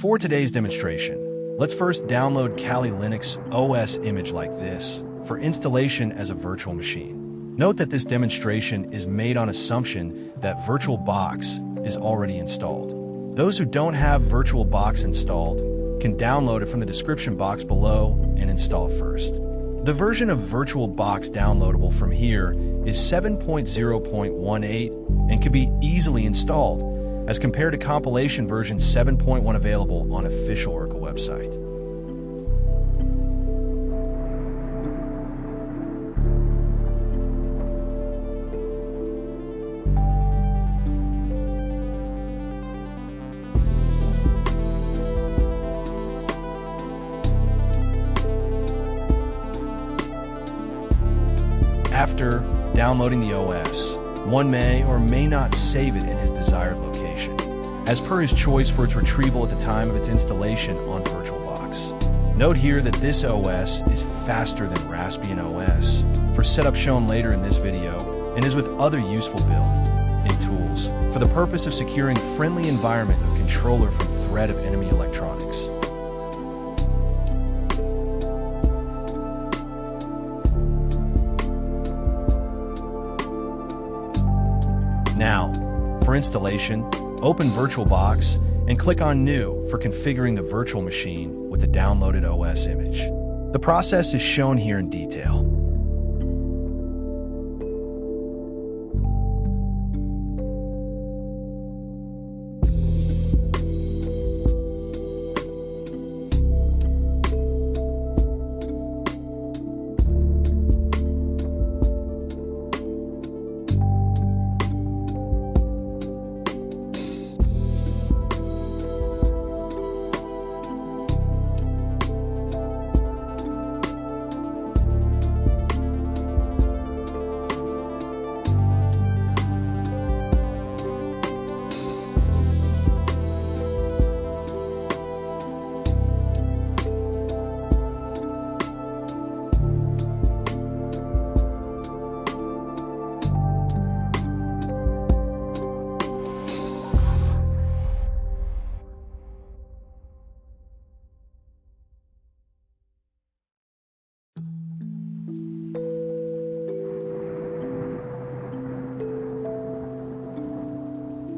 For today's demonstration, let's first download Kali Linux OS image like this for installation as a virtual machine. Note that this demonstration is made on assumption that VirtualBox is already installed. Those who don't have VirtualBox installed can download it from the description box below and install it first. The version of VirtualBox downloadable from here is 7.0.18 and can be easily installed as compared to compilation version 7.1 available on official Oracle website. After downloading the OS, one may or may not save it in his desired location, as per his choice for its retrieval at the time of its installation on VirtualBox. Note here that this OS is faster than Raspbian OS for setup shown later in this video and is with other useful built-in tools for the purpose of securing friendly environment of controller from threat of enemy electronics. Now, for installation, open VirtualBox and click on New for configuring the virtual machine with the downloaded OS image. The process is shown here in detail.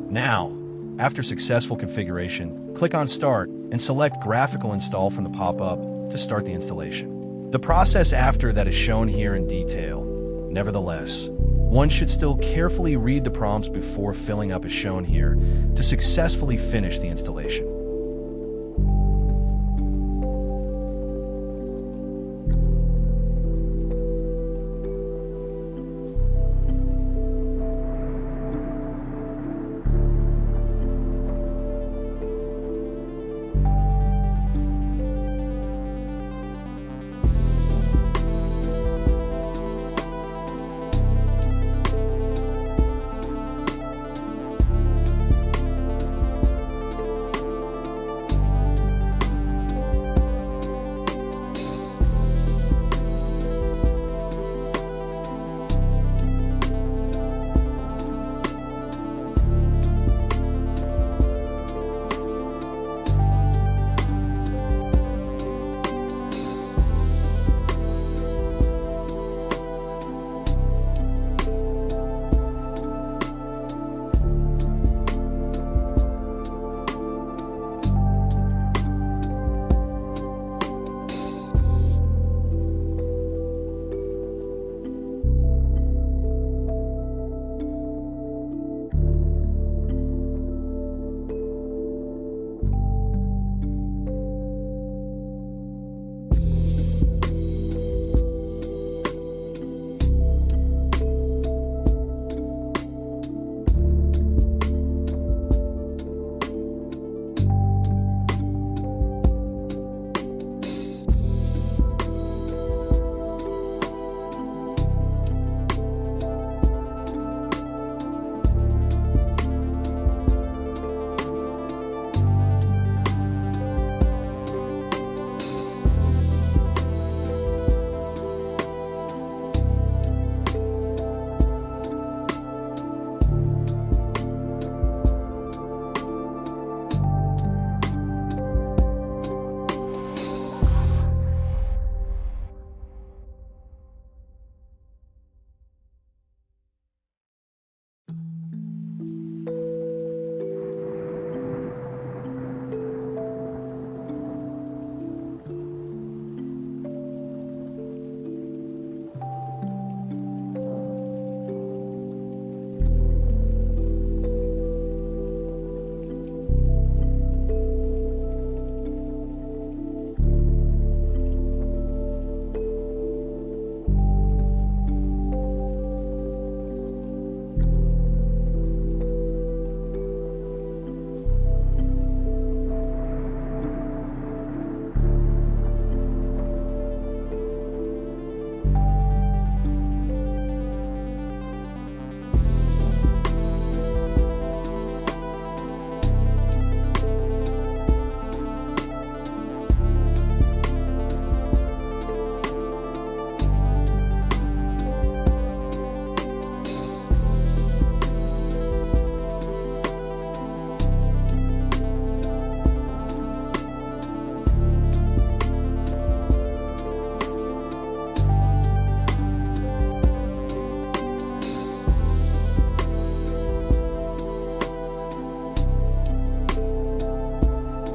Now, after successful configuration, click on Start and select Graphical Install from the pop-up to start the installation. The process after that is shown here in detail. Nevertheless, one should still carefully read the prompts before filling up as shown here to successfully finish the installation.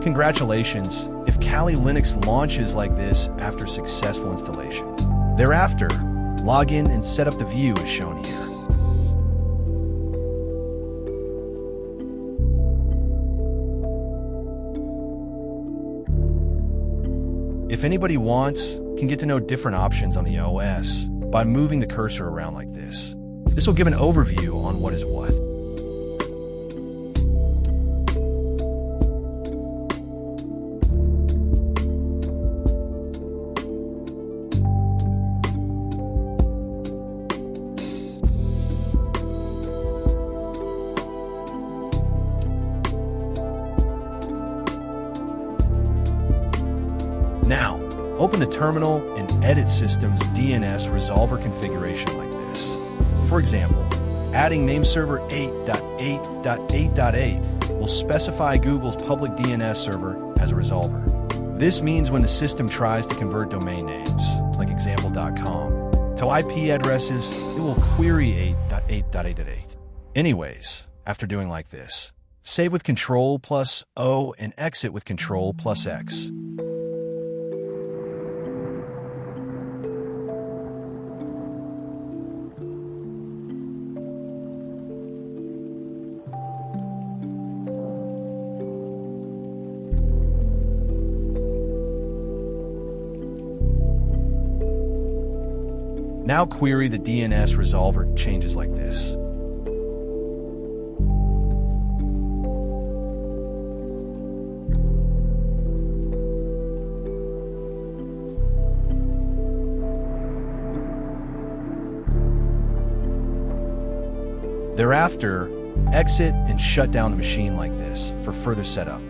Congratulations if Kali Linux launches like this after successful installation. Thereafter, log in and set up the view as shown here. If anybody wants, can get to know different options on the OS by moving the cursor around like this. This will give an overview on what is what. Now, open the terminal and edit system's DNS resolver configuration like this. For example, adding nameserver 8.8.8.8 will specify Google's public DNS server as a resolver. This means when the system tries to convert domain names, like example.com, to IP addresses, it will query 8.8.8.8. Anyways, after doing like this, save with Ctrl+O and exit with Ctrl+X. Now query the DNS resolver changes like this. Thereafter, exit and shut down the machine like this for further setup.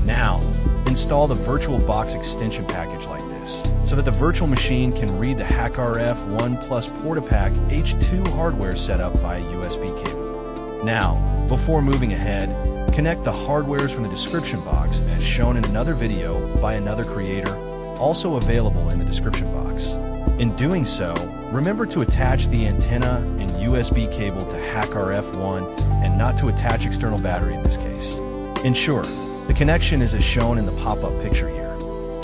Now, install the VirtualBox extension package like this, so that the virtual machine can read the HackRF 1 plus PortaPack H2 hardware setup via USB cable. Now, before moving ahead, connect the hardwares from the description box as shown in another video by another creator, also available in the description box. In doing so, remember to attach the antenna and USB cable to HackRF 1 and not to attach external battery in this case. Ensure the connection is as shown in the pop-up picture here.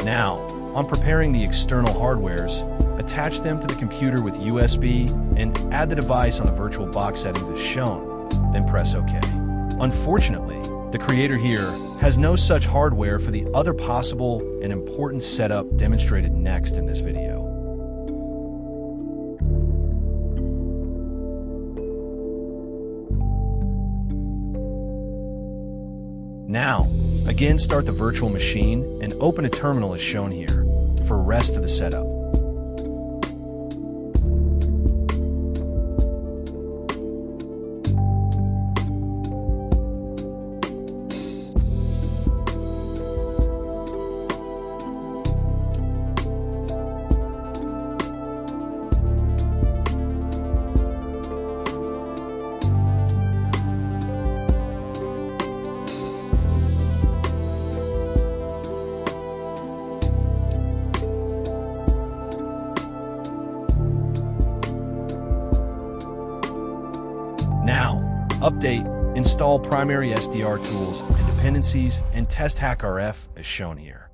Now, on preparing the external hardwares, attach them to the computer with USB and add the device on the VirtualBox settings as shown, then press OK. Unfortunately, the creator here has no such hardware for the other possible and important setup demonstrated next in this video. Now, again start the virtual machine and open a terminal as shown here for rest of the setup. Now, update, install primary SDR tools and dependencies, and test HackRF as shown here.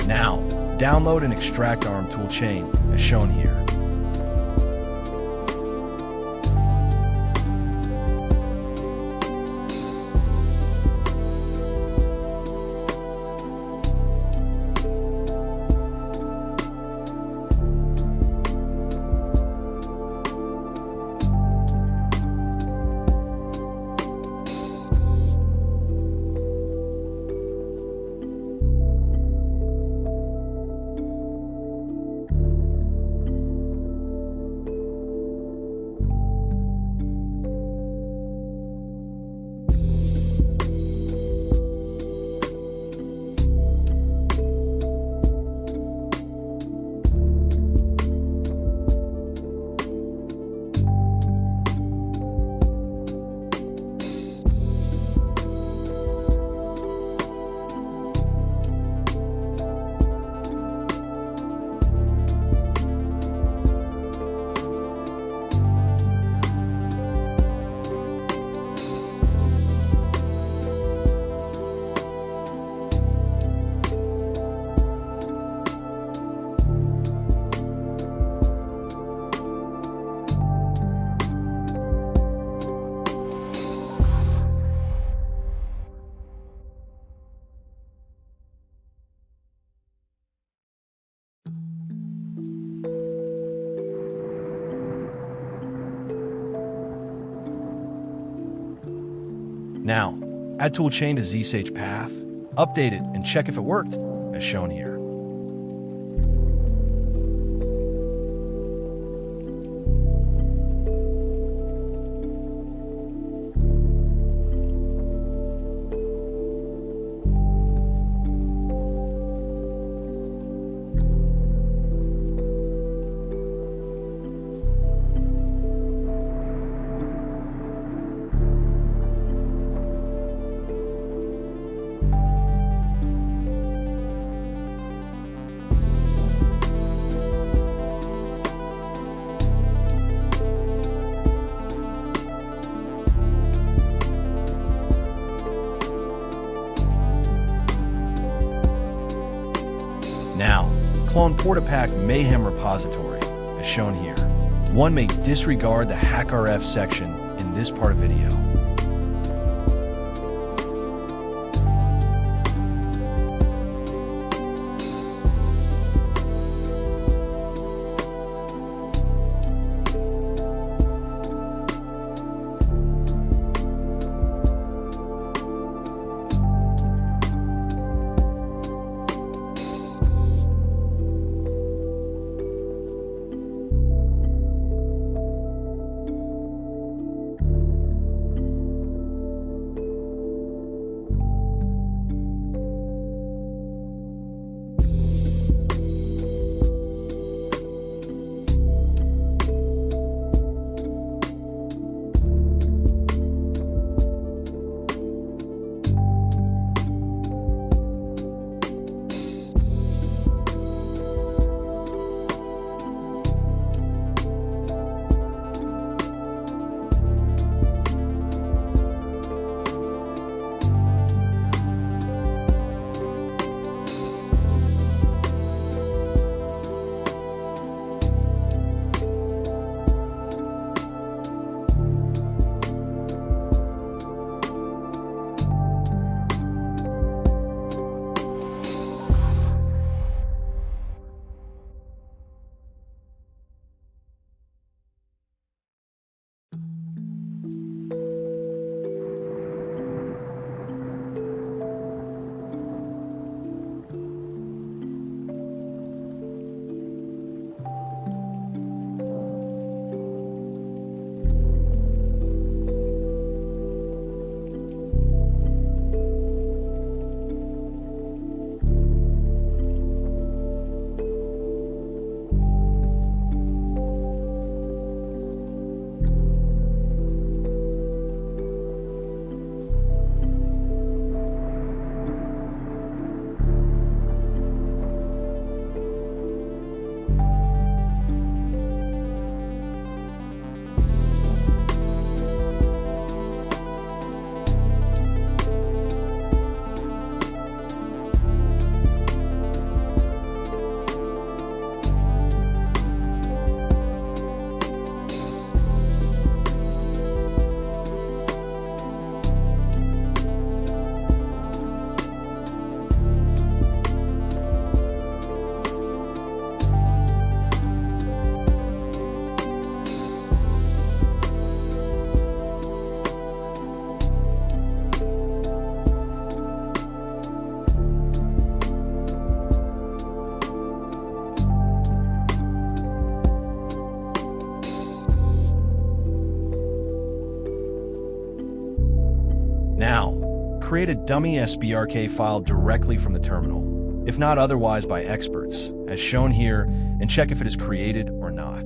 Now, download and extract ARM toolchain as shown here. Now, add toolchain to zsh path, update it, and check if it worked, as shown here. Now, clone PortaPack Mayhem repository, as shown here. One may disregard the HackRF section in this part of video. Now, create a dummy SBRK file directly from the terminal, if not otherwise by experts, as shown here, and check if it is created or not.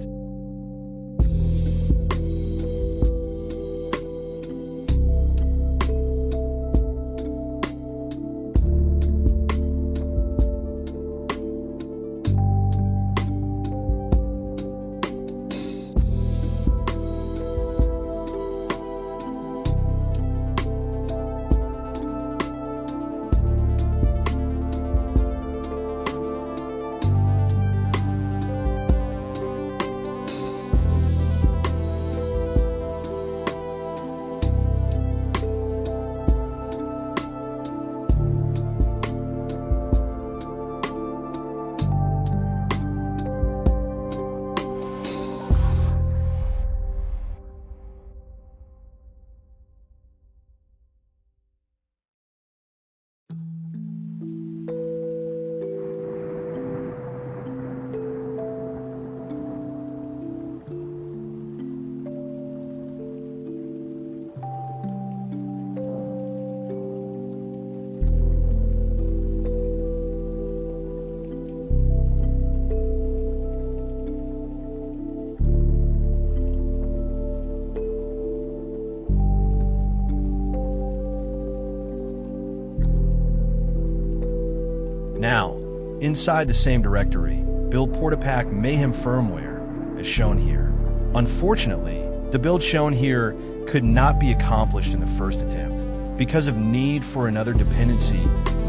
Inside the same directory, build PortaPack Mayhem firmware, as shown here. Unfortunately, the build shown here could not be accomplished in the first attempt because of need for another dependency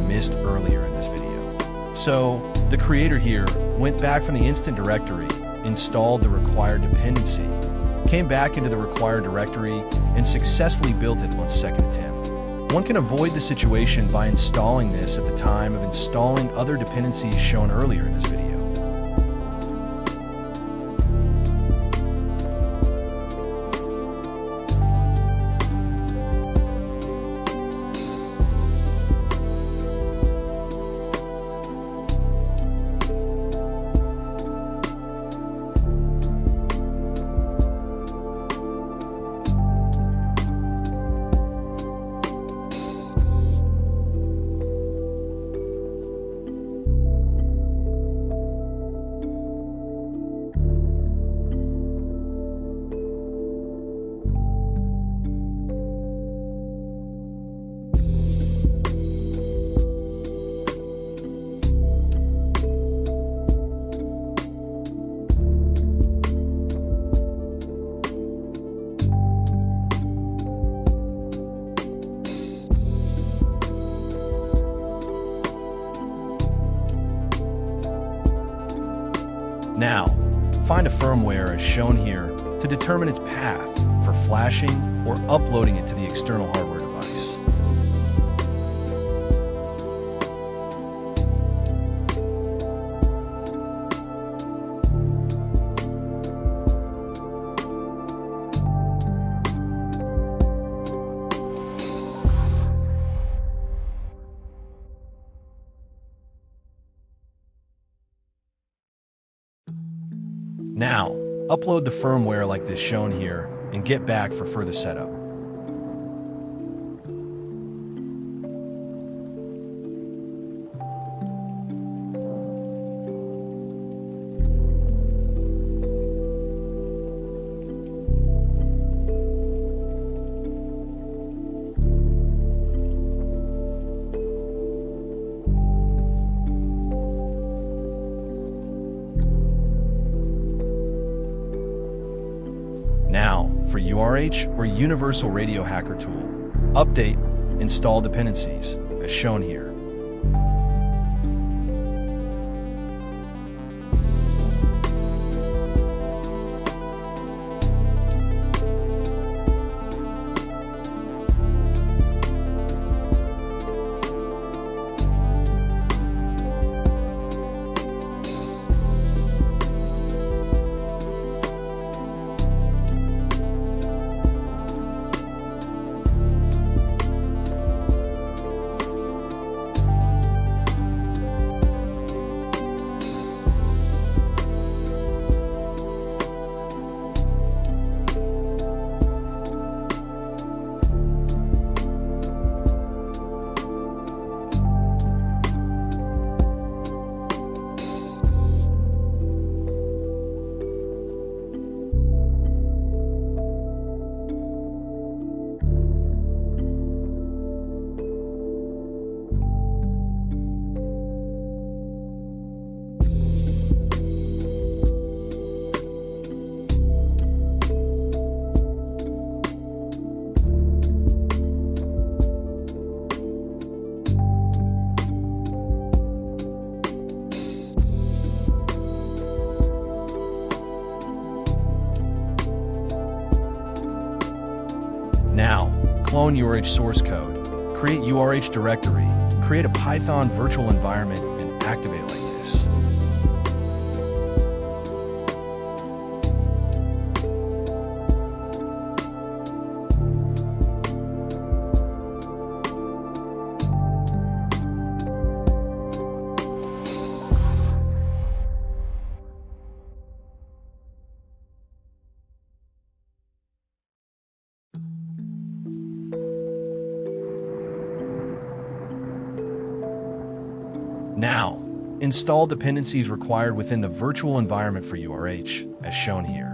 missed earlier in this video. So, the creator here went back from the instant directory, installed the required dependency, came back into the required directory, and successfully built it on second attempt. One can avoid the situation by installing this at the time of installing other dependencies shown earlier in this video. Now, find a firmware as shown here to determine its path for flashing or uploading it to the external hardware device. Now, upload the firmware like this shown here and get back for further setup. Now, for URH or Universal Radio Hacker Tool, update, install dependencies, as shown here. Now, clone URH source code, create URH directory, create a Python virtual environment, and activate it like this. Now, install dependencies required within the virtual environment for URH, as shown here.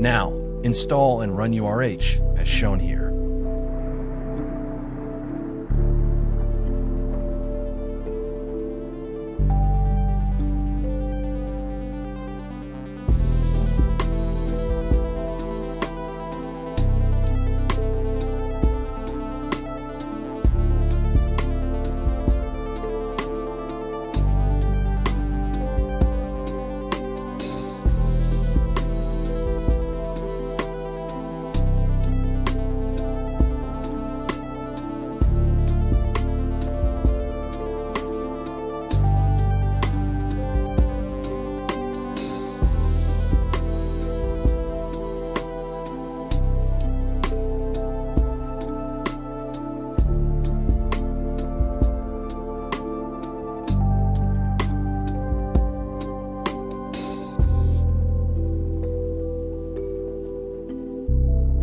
Now, install and run URH, as shown here.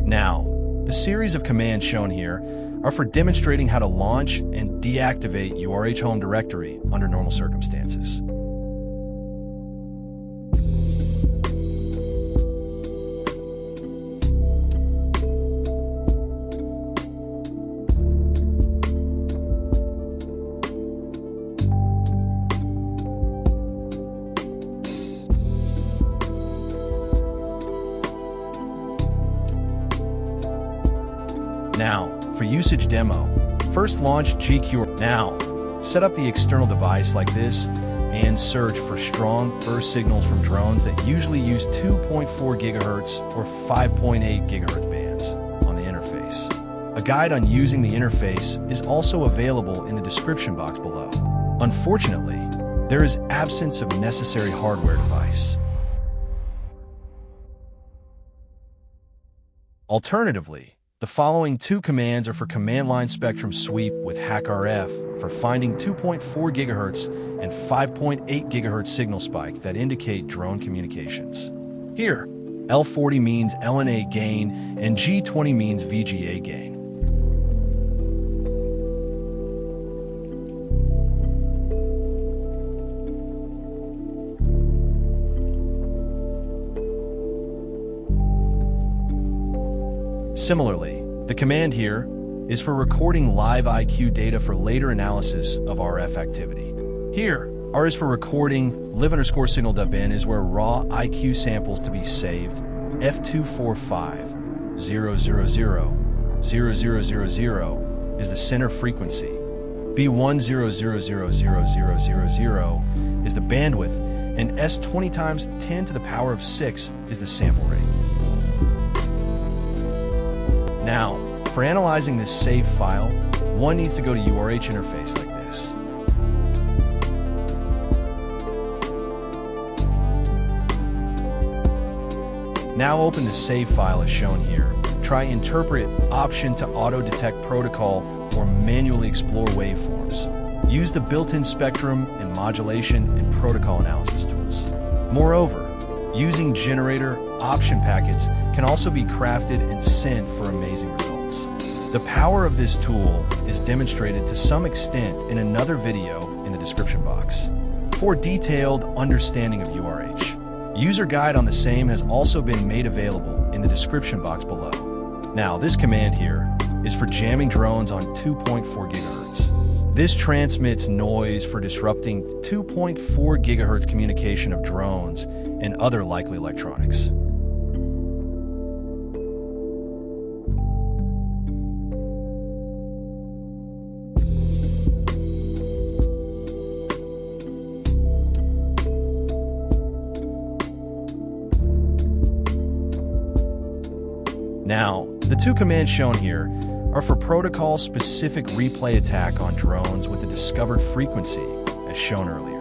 Now, the series of commands shown here are for demonstrating how to launch and deactivate URH home directory under normal circumstances. Now, for usage demo, first launch GQ. Now, set up the external device like this and search for strong burst signals from drones that usually use 2.4 GHz or 5.8 GHz bands on the interface. A guide on using the interface is also available in the description box below. Unfortunately, there is absence of necessary hardware device. Alternatively, the following two commands are for command line spectrum sweep with HackRF for finding 2.4 GHz and 5.8 GHz signal spike that indicate drone communications. Here, L40 means LNA gain and G20 means VGA gain. Similarly, the command here is for recording live IQ data for later analysis of RF activity. Here, R is for recording, live_signal.bin is where raw IQ samples to be saved, F245, 000 is the center frequency, B10000000 is the bandwidth, and S20 times 10 to the power of 6 is the sample rate. Now, for analyzing this save file, one needs to go to URH interface like this. Now open the save file as shown here. Try interpret option to auto-detect protocol or manually explore waveforms. Use the built-in spectrum and modulation and protocol analysis tools. Moreover, using generator option packets can also be crafted and sent for amazing results. The power of this tool is demonstrated to some extent in another video in the description box. For detailed understanding of URH, user guide on the same has also been made available in the description box below. Now, this command here is for jamming drones on 2.4 GHz. This transmits noise for disrupting 2.4 GHz communication of drones and other likely electronics. Now, the two commands shown here are for protocol-specific replay attack on drones with the discovered frequency, as shown earlier.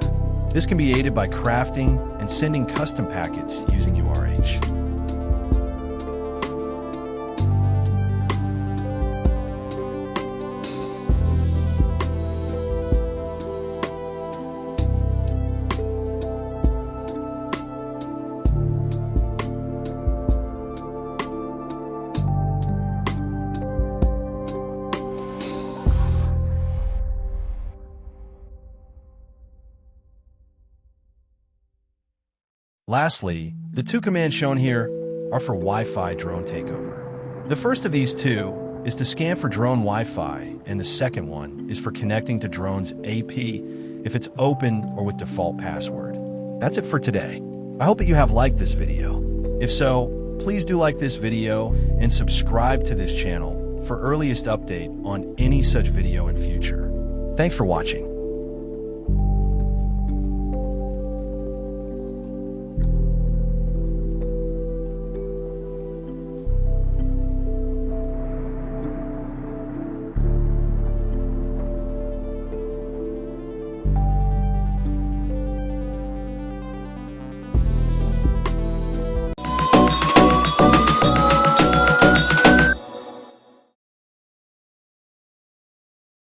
This can be aided by crafting and sending custom packets using URH. Lastly, the two commands shown here are for Wi-Fi drone takeover. The first of these two is to scan for drone Wi-Fi, and the second one is for connecting to drone's AP if it's open or with default password. That's it for today. I hope that you have liked this video. If so, please do like this video and subscribe to this channel for earliest update on any such video in future. Thanks for watching.